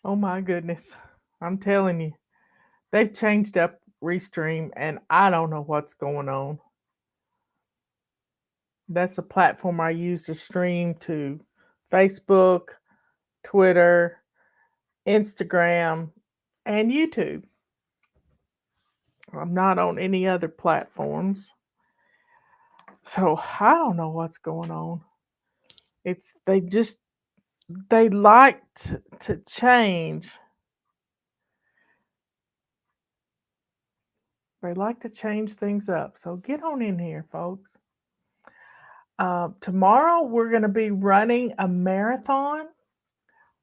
Oh my goodness. I'm telling you, they've changed up Restream and I don't know what's going on. That's a platform I use to stream to Facebook, Twitter, Instagram, and YouTube. I'm not on any other platforms. So I don't know what's going on. It's they like to change. They like to change things up. So get on in here, folks. Tomorrow we're going to be running a marathon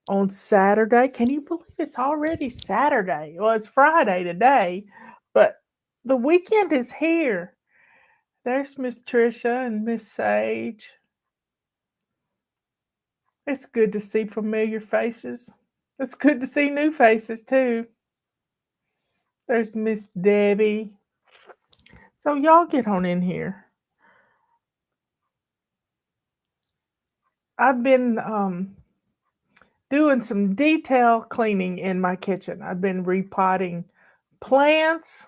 on Saturday. Can you believe it's already Saturday? Well, it's Friday today, but the weekend is here. There's Miss Trisha and Miss Sage. It's good to see familiar faces. It's good to see new faces too. There's Miss Debbie. So y'all get on in here. I've been doing some detail cleaning in my kitchen. I've been repotting plants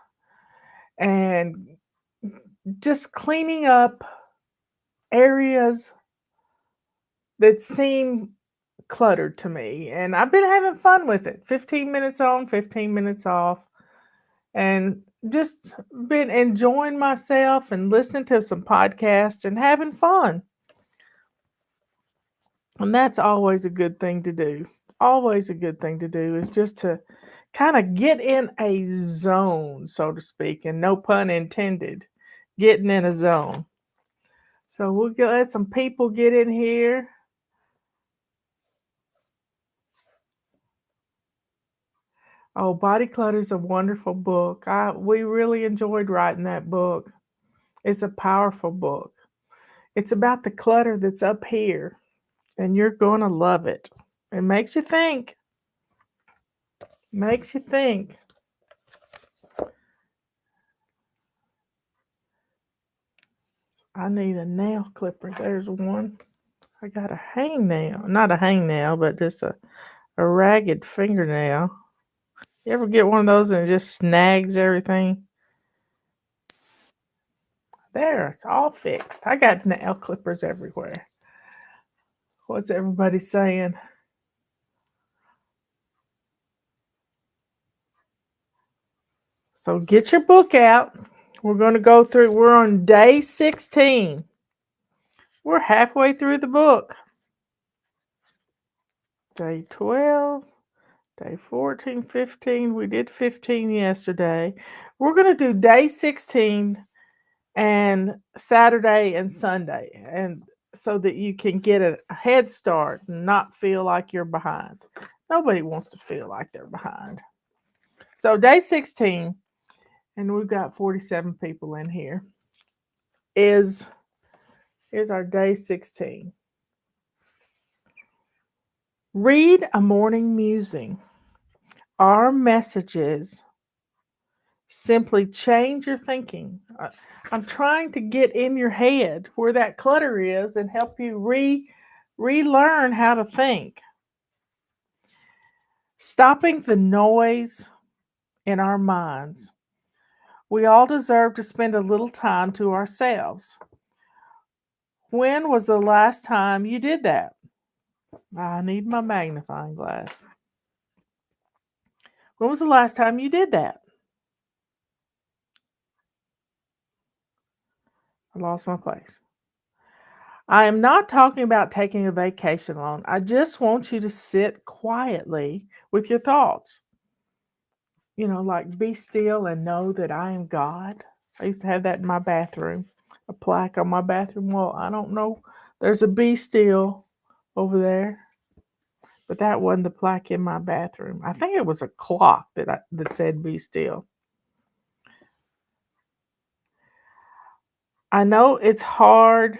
and just cleaning up areas that seem cluttered to me. And I've been having fun with it. 15 minutes on, 15 minutes off. And just been enjoying myself and listening to some podcasts and having fun. And that's always a good thing to do. Always a good thing to do is just to kind of get in a zone, so to speak, and no pun intended, getting in a zone. So we'll let some people get in here. Oh, Body Clutter is a wonderful book. We really enjoyed writing that book. It's a powerful book. It's about the clutter that's up here, and you're going to love it. It makes you think. Makes you think. I need a nail clipper. There's one. I got a hangnail. Not a hangnail, but just a ragged fingernail. You ever get one of those and it just snags everything? There, it's all fixed. I got nail clippers everywhere. What's everybody saying? So get your book out. We're going to go through, we're on day 16. We're halfway through the book. Day 12, day 14, 15. We did 15 yesterday. We're going to do day 16 and Saturday and Sunday, and so that you can get a head start and not feel like you're behind. Nobody wants to feel like they're behind. So day 16, and we've got 47 people in here, is our day 16. Read a morning musing. Our messages simply change your thinking. I'm trying to get in your head where that clutter is and help you relearn how to think. Stopping the noise in our minds. We all deserve to spend a little time to ourselves. When was the last time you did that? I need my magnifying glass. When was the last time you did that? I lost my place. I am not talking about taking a vacation alone. I just want you to sit quietly with your thoughts. Like be still and know that I am God. I used to have that in my bathroom, a plaque on my bathroom wall. I don't know. There's a be still over there, but that wasn't the plaque in my bathroom. I think it was a clock that said be still. I know it's hard.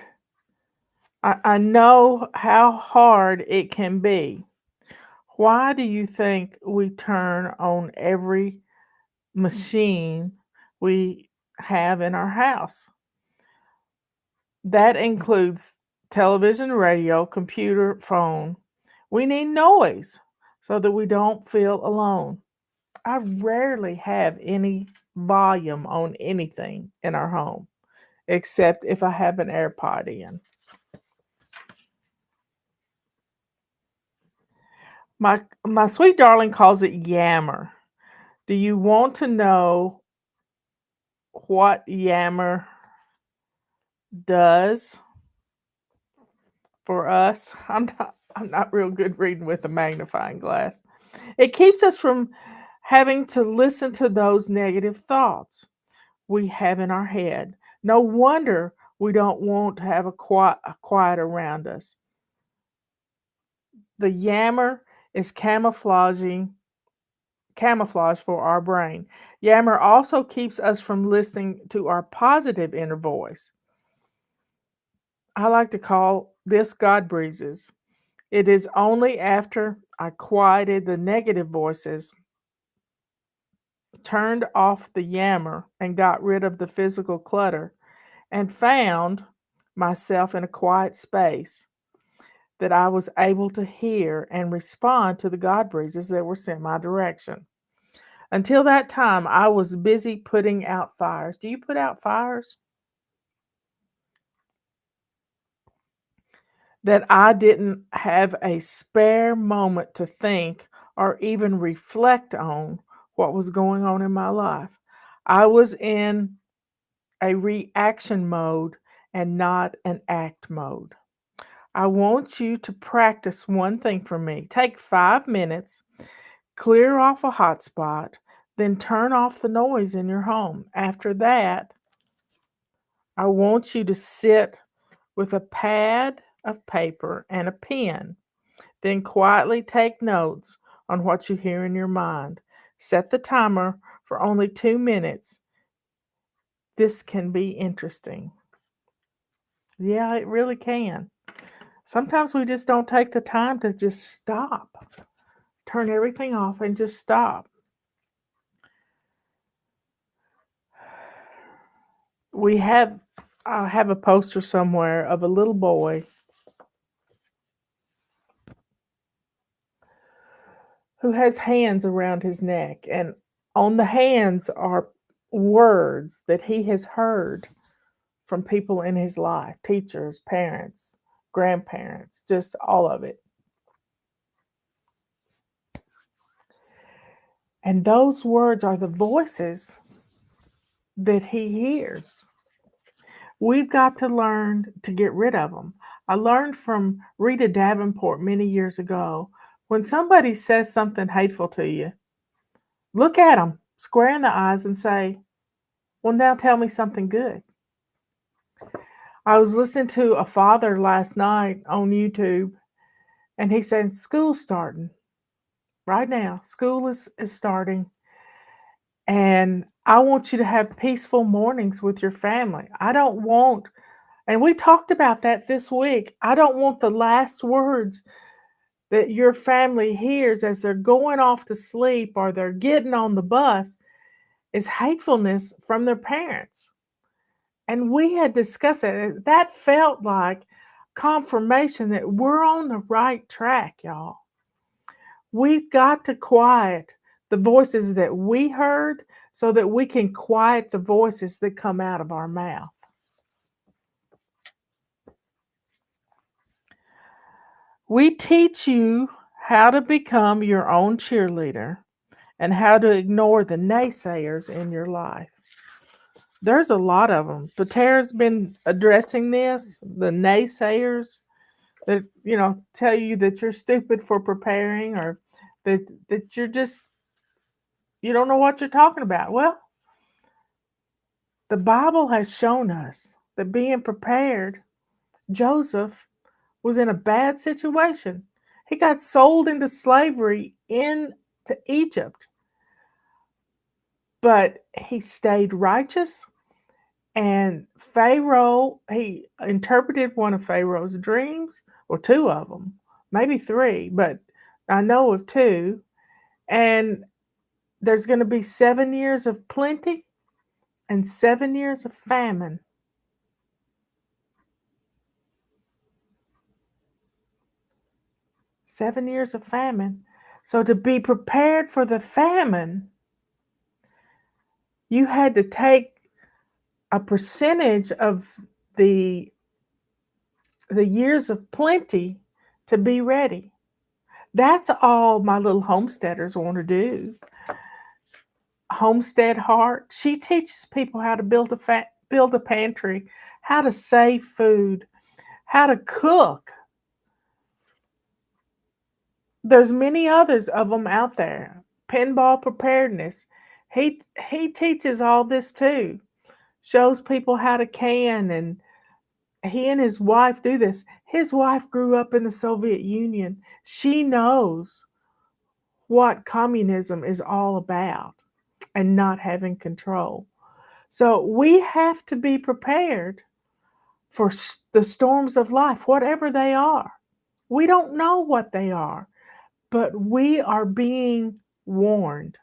I know how hard it can be. Why do you think we turn on every machine we have in our house? That includes television, radio, computer, phone. We need noise. so that we don't feel alone. I rarely have any volume on anything in our home, except if I have an AirPod in. My sweet darling calls it yammer. Do you want to know what yammer does for us? I'm not real good reading with a magnifying glass. It keeps us from having to listen to those negative thoughts we have in our head. No wonder we don't want to have a quiet around us. The yammer is camouflage for our brain. Yammer also keeps us from listening to our positive inner voice. I like to call this God breezes. It is only after I quieted the negative voices, turned off the yammer, and got rid of the physical clutter, and found myself in a quiet space that I was able to hear and respond to the God breezes that were sent my direction. Until that time, I was busy putting out fires. Do you put out fires? That I didn't have a spare moment to think or even reflect on what was going on in my life. I was in a reaction mode and not an act mode. I want you to practice one thing for me. Take 5 minutes, clear off a hotspot, then turn off the noise in your home. After that, I want you to sit with a pad of paper and a pen. Then quietly take notes on what you hear in your mind. Set the timer for only 2 minutes. This can be interesting. Yeah, it really can. Sometimes we just don't take the time to just stop, turn everything off, and just stop. We have, I have a poster somewhere of a little boy who has hands around his neck, and on the hands are words that he has heard from people in his life, teachers, parents, grandparents, just all of it. And those words are the voices that he hears. We've got to learn to get rid of them. I learned from Rita Davenport many years ago, when somebody says something hateful to you, look at them square in the eyes and say, well, now tell me something good. I was listening to a father last night on YouTube, and he said, school's starting right now. School is starting, and I want you to have peaceful mornings with your family. I don't want, and we talked about that this week, I don't want the last words that your family hears as they're going off to sleep or they're getting on the bus is hatefulness from their parents. And we had discussed it. That felt like confirmation that we're on the right track, y'all. We've got to quiet the voices that we heard so that we can quiet the voices that come out of our mouth. We teach you how to become your own cheerleader and how to ignore the naysayers in your life. There's a lot of them. Patera's been addressing this, the naysayers that, tell you that you're stupid for preparing, or that you don't know what you're talking about. Well, the Bible has shown us that being prepared, Joseph was in a bad situation. He got sold into slavery into Egypt, but he stayed righteous. And Pharaoh, he interpreted one of Pharaoh's dreams, or two of them, maybe three, but I know of two. And there's going to be 7 years of plenty and 7 years of famine. 7 years of famine. So to be prepared for the famine, you had to take a percentage of the the years of plenty to be ready. That's all my little homesteaders want to do. Homestead Heart, she teaches people how to build a pantry, how to save food, how to cook. There's many others of them out there. Pinball Preparedness. He teaches all this too. Shows people how to can, and he and his wife do this. His wife grew up in the Soviet Union. She knows what communism is all about and not having control. So we have to be prepared for the storms of life, whatever they are. We don't know what they are, but we are being warned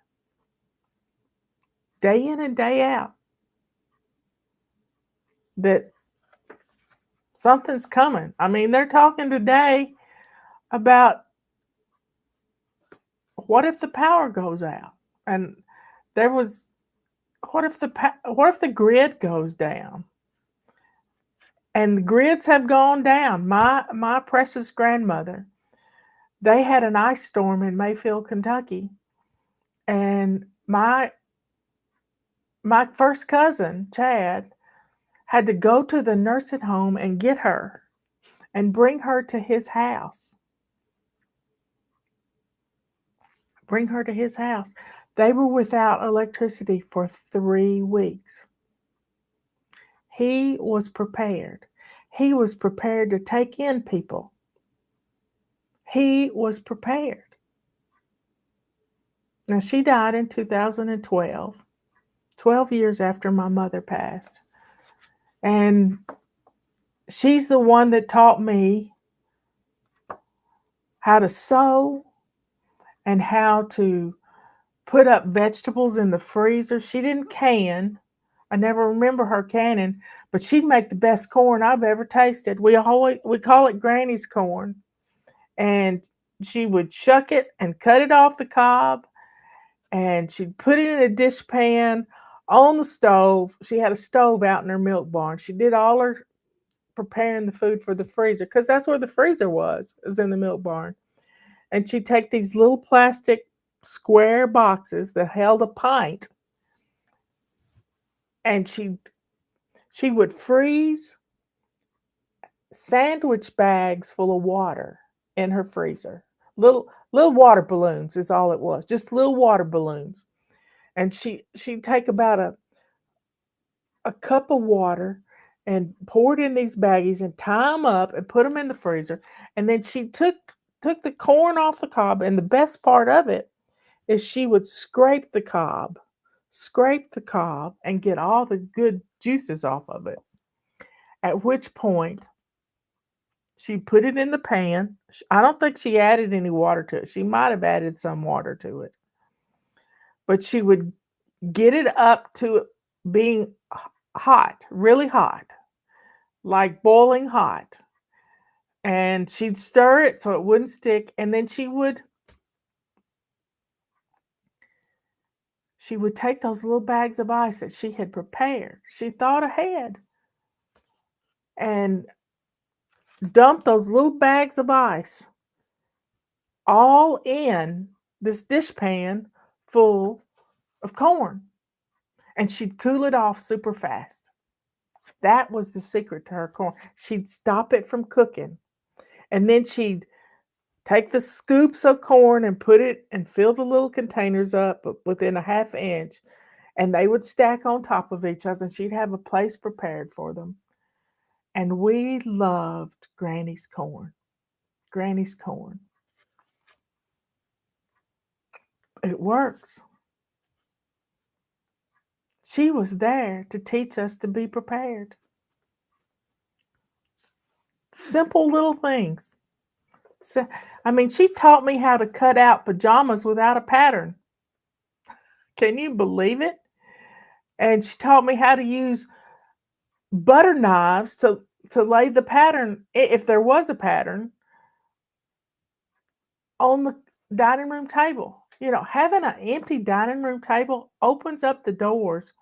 day in and day out that something's coming. I mean, they're talking today about what if the power goes out? And there was what if the grid goes down? And the grids have gone down. My precious grandmother, they had an ice storm in Mayfield, Kentucky, and my first cousin, Chad, had to go to the nursing home and get her and bring her to his house. Bring her to his house. They were without electricity for 3 weeks. He was prepared. He was prepared to take in people. He was prepared. Now, she died in 2012, 12 years after my mother passed. And she's the one that taught me how to sew and how to put up vegetables in the freezer. She didn't can. I never remember her canning, but she'd make the best corn I've ever tasted. We call it Granny's corn. And she would shuck it and cut it off the cob, and she'd put it in a dishpan on the stove. She had a stove out in her milk barn. She did all her preparing the food for the freezer, because that's where the freezer was. It was in the milk barn. And she'd take these little plastic square boxes that held a pint, and she would freeze sandwich bags full of water in her freezer. Little water balloons is all it was, just little water balloons. And she'd take about a cup of water and pour it in these baggies and tie them up and put them in the freezer. And then she took the corn off the cob, and the best part of it is she would scrape the cob and get all the good juices off of it. At which point she put it in the pan. I don't think she added any water to it. She might have added some water to it. But she would get it up to being hot, really hot, like boiling hot. And she'd stir it so it wouldn't stick. And then she would take those little bags of ice that she had prepared. She thought ahead and dump those little bags of ice all in this dishpan full of corn. And she'd cool it off super fast. That was the secret to her corn. She'd stop it from cooking. And then she'd take the scoops of corn and put it and fill the little containers up within a half inch. And they would stack on top of each other, and she'd have a place prepared for them. And we loved Granny's corn. Granny's corn. It works. She was there to teach us to be prepared. Simple little things. So, I mean, she taught me how to cut out pajamas without a pattern. Can you believe it? And she taught me how to use butter knives to lay the pattern, if there was a pattern, on dining room table. You know, having an empty dining room table opens up the doors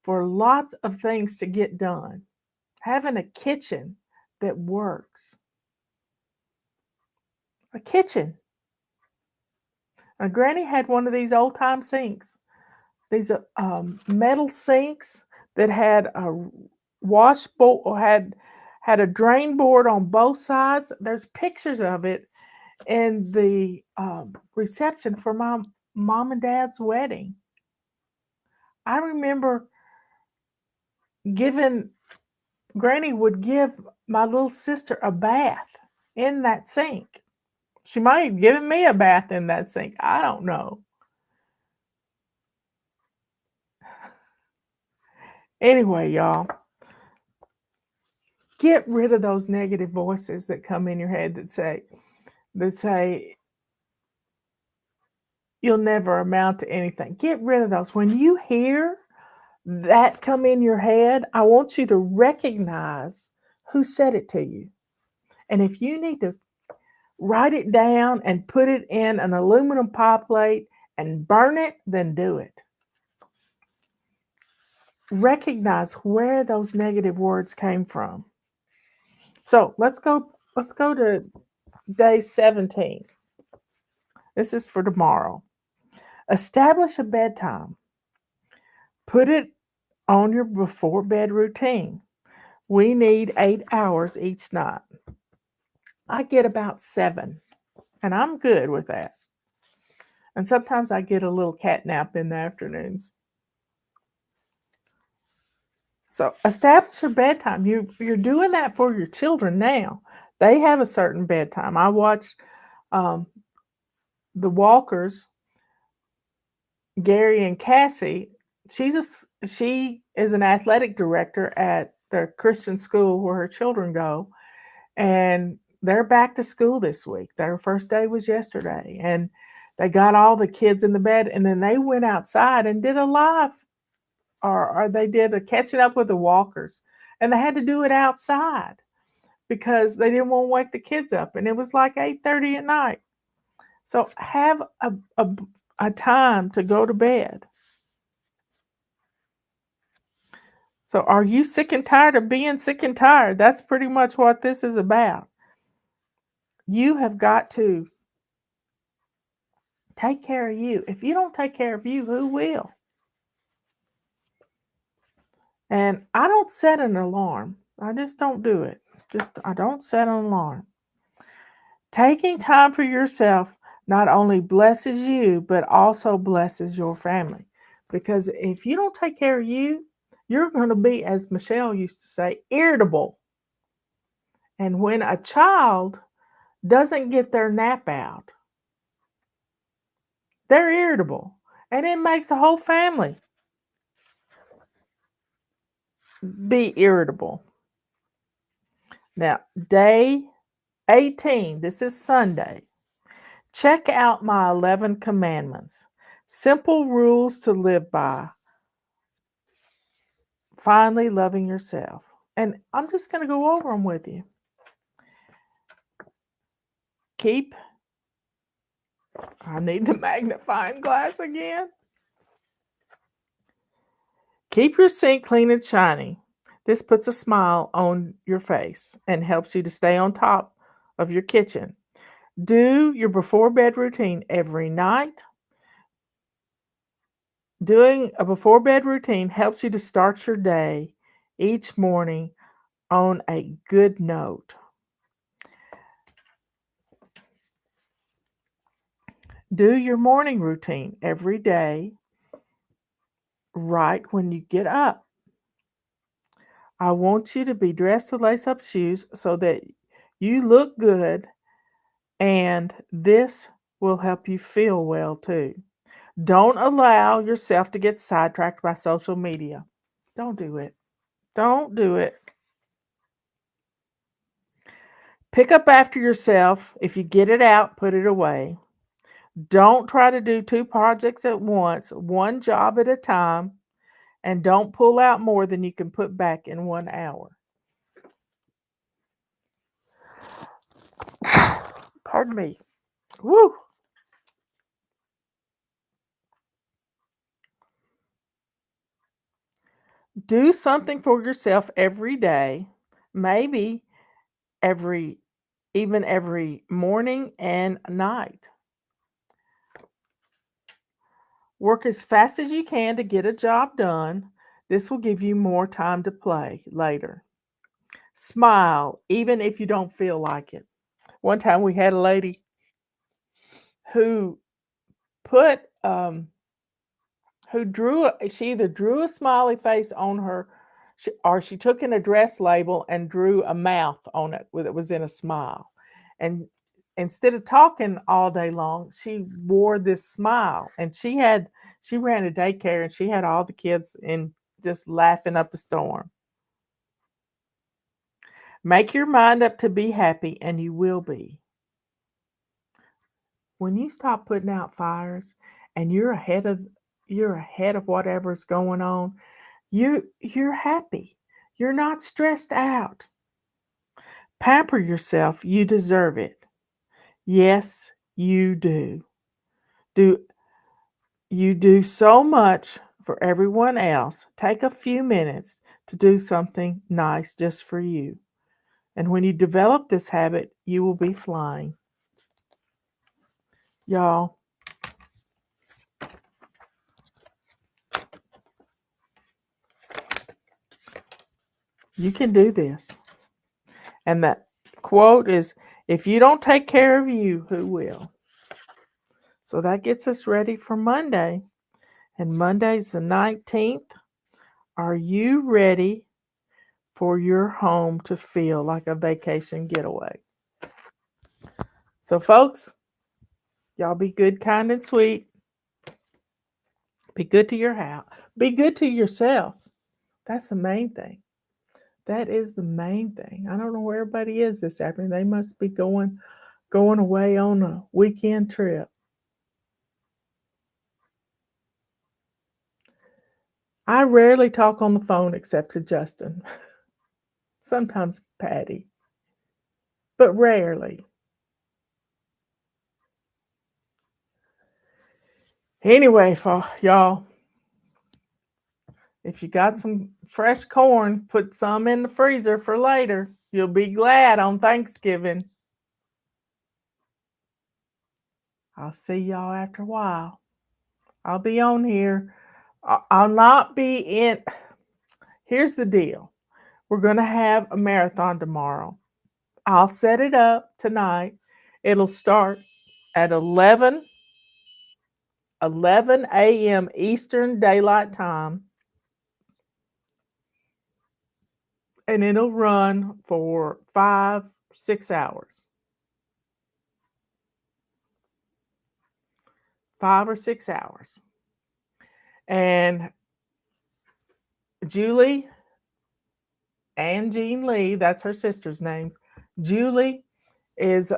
for lots of things to get done. Having a kitchen that works. A kitchen. Granny had one of these old time sinks. These metal sinks that had a wash board or had a drain board on both sides. There's pictures of it in the reception for my mom and dad's wedding. I remember giving Granny would give my little sister a bath in that sink. She might have given me a bath in that sink. I don't know. Anyway, y'all, get rid of those negative voices that come in your head that say you'll never amount to anything. Get rid of those. When you hear that come in your head, I want you to recognize who said it to you. And if you need to write it down and put it in an aluminum pie plate and burn it, then do it. Recognize where those negative words came from. So let's go to day 17. This is for tomorrow. Establish a bedtime. Put it on your before bed routine. We need 8 hours each night. I get about 7, and I'm good with that. And sometimes I get a little cat nap in the afternoons. So establish your bedtime. You're doing that for your children now. They have a certain bedtime. I watched the Walkers, Gary and Cassie. She is an athletic director at the Christian school where her children go, and they're back to school this week. Their first day was yesterday, and they got all the kids in the bed, and then they went outside and did a live, or they did a catching up with the Walkers, and they had to do it outside because they didn't want to wake the kids up, and it was like 8:30 at night. So have a time to go to bed. So are you sick and tired of being sick and tired? That's pretty much what this is about. You have got to take care of you. If you don't take care of you, who will? And I don't set an alarm. I just don't do it. I don't set an alarm. Taking time for yourself not only blesses you, but also blesses your family. Because if you don't take care of you, you're going to be, as Michelle used to say, irritable. And when a child doesn't get their nap out, they're irritable. And it makes the whole family be irritable. Now, day 18, this is Sunday. Check out my 11 commandments. Simple rules to live by. Finally, loving yourself. And I'm just going to go over them with you. I need the magnifying glass again. Keep your sink clean and shiny. This puts a smile on your face and helps you to stay on top of your kitchen. Do your before bed routine every night. Doing a before bed routine helps you to start your day each morning on a good note. Do your morning routine every day right when you get up. I want you to be dressed with lace-up shoes so that you look good, and this will help you feel well too. Don't allow yourself to get sidetracked by social media. Don't do it. Don't do it. Pick up after yourself. If you get it out, put it away. Don't try to do 2 projects at once, one job at a time, and don't pull out more than you can put back in 1 hour. Pardon me. Woo! Do something for yourself every day, maybe every even every morning and night. Work as fast as you can to get a job done. This will give you more time to play later. Smile, even if you don't feel like it. One time we had a lady who put who drew she either drew a smiley face on her or she took an address label and drew a mouth on it that was in a smile. And instead of talking all day long, she wore this smile, and she ran a daycare, and she had all the kids in just laughing up a storm. Make your mind up to be happy, and you will be. When you stop putting out fires and you're ahead of whatever's going on, you're happy. You're not stressed out. Pamper yourself. You deserve it. Yes, you do. Do you do so much for everyone else? Take a few minutes to do something nice just for you. And when you develop this habit, you will be flying. Y'all, you can do this. And that quote is, if you don't take care of you, who will? So that gets us ready for Monday. And Monday's the 19th. Are you ready for your home to feel like a vacation getaway? So, folks, y'all be good, kind, and sweet. Be good to your house. Be good to yourself. That's the main thing. That is the main thing. I don't know where everybody is this afternoon. They must be going away on a weekend trip. I rarely talk on the phone except to Justin. Sometimes Patty, but rarely. Anyway, for y'all, if you got some fresh corn, put some in the freezer for later. You'll be glad on Thanksgiving. I'll see y'all after a while. I'll be on here. I'll not be in. Here's the deal. We're going to have a marathon tomorrow. I'll set it up tonight. It'll start at 11 a.m. Eastern Daylight Time, and it'll run for 6 hours. 5 or 6 hours. And Julie and Jean Lee, that's her sister's name. Julie is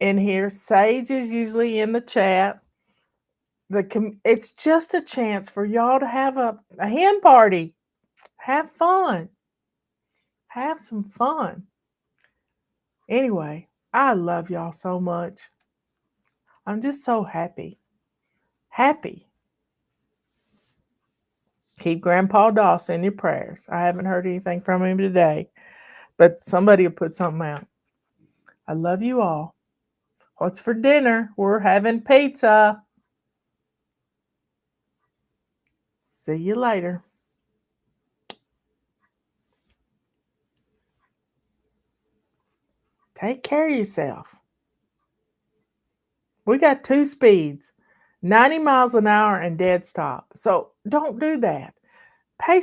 in here. Sage is usually in the chat. It's just a chance for y'all to have a hen party. Have fun. Have some fun. Anyway, I love y'all so much. I'm just so happy. Happy. Keep Grandpa Doss in your prayers. I haven't heard anything from him today, but somebody will put something out. I love you all. What's for dinner? We're having pizza. See you later. Take care of yourself. We got 2 speeds, 90 miles an hour and dead stop. So don't do that. Pace